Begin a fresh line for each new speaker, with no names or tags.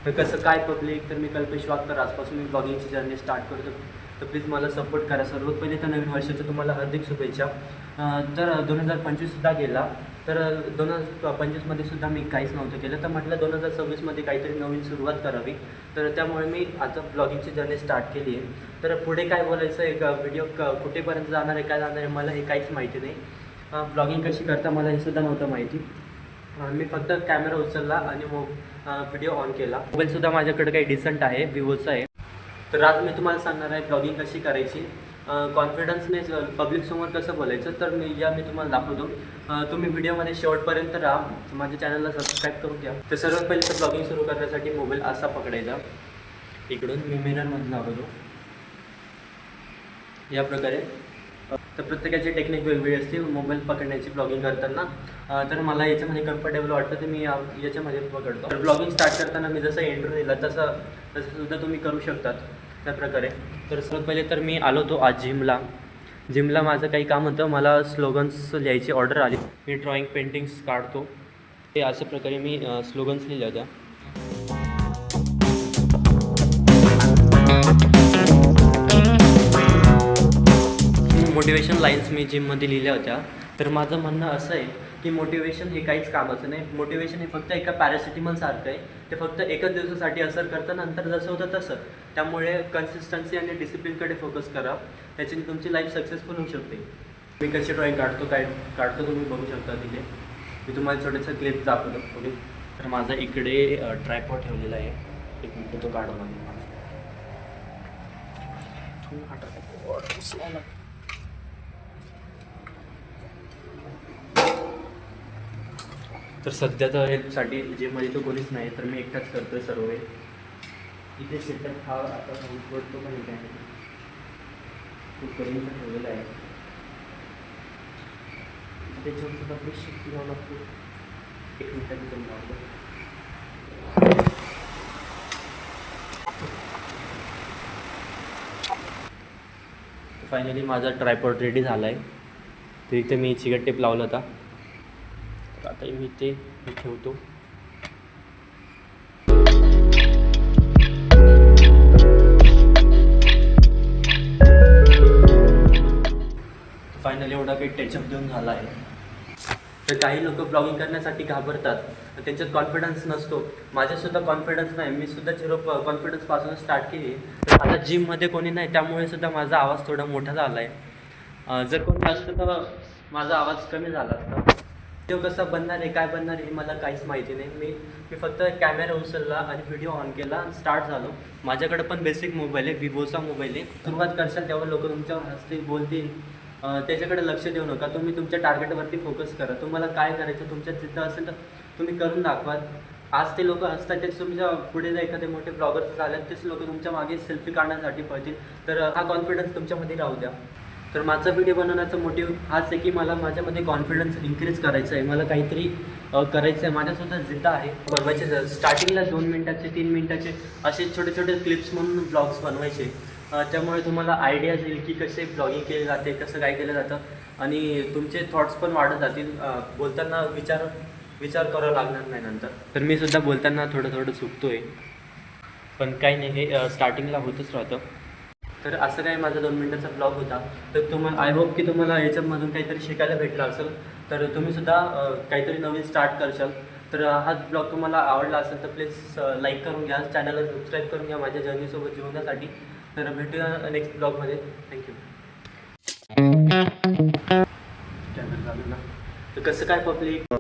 तर कसं काय पब्लिक, तर मी कल्पेश वागतर, आजपासून मी ब्लॉगिंगची जर्नी स्टार्ट करतो. तर प्लीज मला सपोर्ट करा. सर्वात पहिले तर नवीन वर्षाच्या तुम्हाला हार्दिक शुभेच्छा. तर 2025सुद्धा गेला, तर 2025मध्ये सुद्धा मी काहीच नव्हतं केलं, तर म्हटलं 2026मध्ये काहीतरी नवीन सुरुवात करावी. तर त्यामुळे मी आता ब्लॉगिंगची जर्नी स्टार्ट केली आहे. तर पुढे काय बोलायचं आहे, व्हिडिओ कुठेपर्यंत जाणार आहे, काय जाणार आहे, मला हे काहीच माहिती नाही. ब्लॉगिंग कशी करता मला हे सुद्धा नव्हतं माहिती. मी फक्त कॅमेरा उचलला आणि व्हिडिओ ऑन केला. मोबाईलसुद्धा माझ्याकडे काही डिसेंट आहे, विवोचा आहे. तर आज मी तुम्हाला सांगणार आहे ब्लॉगिंग कशी करायची, कॉन्फिडन्सने पब्लिकसमोर कसं बोलायचं. तर मी तुम्हाला दाखवतो. तुम्ही व्हिडिओमध्ये शेवटपर्यंत राहा. माझ्या चॅनलला सबस्क्राईब करून घ्या. तर सर्वात पहिले तर ब्लॉगिंग सुरू करण्यासाठी मोबाईल असा पकडायचा, इकडून मी मिररमध्ये दाखवतो या प्रकारे. तर प्रत्येकाची टेक्निक वेगवेगळी असते मोबाईल पकडण्याची ब्लॉगिंग करताना. तर मला याच्यामध्ये कम्फर्टेबल वाटतं तर मी याच्यामध्ये पकडतो. तर ब्लॉगिंग स्टार्ट करताना मी जसं एंट्रो दिला तसं सुद्धा तुम्ही करू शकतात त्या प्रकारे. तर सर्वात पहिले तर मी आलो होतो आज जिमला माझं काही काम होतं. मला स्लोगन्स लिहायची ऑर्डर आली. मी ड्रॉइंग पेंटिंग्स काढतो, ते अशा प्रकारे मी स्लोगन्स लिहिल्या होत्या. मोटिवेशन लाईन्स मी जिममध्ये लिहिल्या होत्या. तर माझं म्हणणं असं आहे की मोटिवेशन हे काहीच कामाचं नाही. मोटिवेशन हे फक्त एका पॅरासिटिमॉलसारखं आहे. ते फक्त एकच दिवसासाठी असर करतं, नंतर जसं होतं तसं. त्यामुळे कन्सिस्टन्सी आणि डिसिप्लिनकडे फोकस करा, त्याच्याने तुमची लाईफ सक्सेसफुल होऊ शकते. मी कशी ड्रॉइंग काढतो तुम्ही बघू शकता तिथे. मी तुम्हाला छोटंसं क्लिप दाखवतो पुढे. तर माझा इकडे ट्रायपॉड ठेवलेला आहे, एक मिनिट तो काढू मला. तर सध्या तर हेल्पसाठी जिममध्ये तो कोणीच नाही, तर मी एकटाच करतो आहे सर्व. इथे सेटअप हा आता पडतो पण काय नाही, खूप करून ठेवलेला आहे. त्याच्यावर सुद्धा आपली शिफ्ट घ्यावं लागतो. एक मिनिटात करून लावतो. फायनली माझा ट्रायपॉड रेडी झाला आहे. तर इथे मी चिकट टेप लावला होता, तर आता मी ते ठेवतो. फायनली एवढा काही टचअप देऊन झाला आहे. तर काही लोक ब्लॉगिंग करण्यासाठी घाबरतात, त्यांच्यात कॉन्फिडन्स नसतो. माझ्यासुद्धा कॉन्फिडन्स नाही, मी सुद्धा 0 कॉन्फिडन्सपासून स्टार्ट केली. तर आता जिममध्ये कोणी नाही, त्यामुळे सुद्धा माझा आवाज थोडा मोठा झाला आहे. जर कोणी असतं तर माझा आवाज कमी झाला असता. तो कसा बनणार आहे, काय बनणार आहे हे मला काहीच माहिती नाही. मी फक्त कॅमेरा उचलला आणि व्हिडिओ ऑन केला, स्टार्ट झालो. माझ्याकडे पण बेसिक मोबाईल आहे, विवोचा मोबाईल आहे. सुरुवात करशाल तेव्हा लोक तुमच्यावर हसतील, बोलतील, त्याच्याकडे लक्ष देऊ नका. तुम्ही तुमच्या टार्गेटवरती फोकस करा. तुम्हाला काय करायचं, तुमच्या जिथं असेल तर तुम्ही करून दाखवा. आज ते लोक असतात, तेच तुमच्या पुढे जर एखादे मोठे ब्लॉगर्स झाले तेच लोक तुमच्या मागे सेल्फी काढण्यासाठी पळतील. तर हा कॉन्फिडन्स तुमच्यामध्ये राहू द्या. तर माझा व्हिडिओ बनवण्याचा मोटिव्ह हाच आहे की मला माझ्यामध्ये कॉन्फिडन्स इन्क्रीज करायचा आहे. मला काहीतरी करायचं आहे. माझ्यासुद्धा जिद्द आहे बनवायचे. स्टार्टिंगला 2 मिनटाचे 3 मिनटाचे असे छोटे छोटे क्लिप्स म्हणून ब्लॉग्स बनवायचे. त्यामुळे तुम्हाला आयडियाज येईल की कसे ब्लॉगिंग केले जाते, कसं काय केलं जातं, आणि तुमचे थॉट्स पण वाढत जातील. बोलताना विचार करावा लागणार नाही नंतर. तर मी सुद्धा बोलताना थोडं चुकतो आहे, पण काही नाही, हे स्टार्टिंगला होतच राहतं. तर असं काय माझा 2 मिनटाचा ब्लॉग होता. तर तुम्हाला आय होप की तुम्हाला याच्यामधून काहीतरी शिकायला भेटलं असेल. तर तुम्हीसुद्धा काहीतरी नवीन स्टार्ट करशाल. तर हा ब्लॉग तुम्हाला आवडला असेल तर प्लीज लाईक करून घ्या, चॅनलला सबस्क्राईब करून घ्या माझ्या जर्नीसोबत जीवनासाठी. तर भेटूया नेक्स्ट ब्लॉगमध्ये. थँक्यू. कॅमेरा चालू ना. तर कसं काय पब्लिक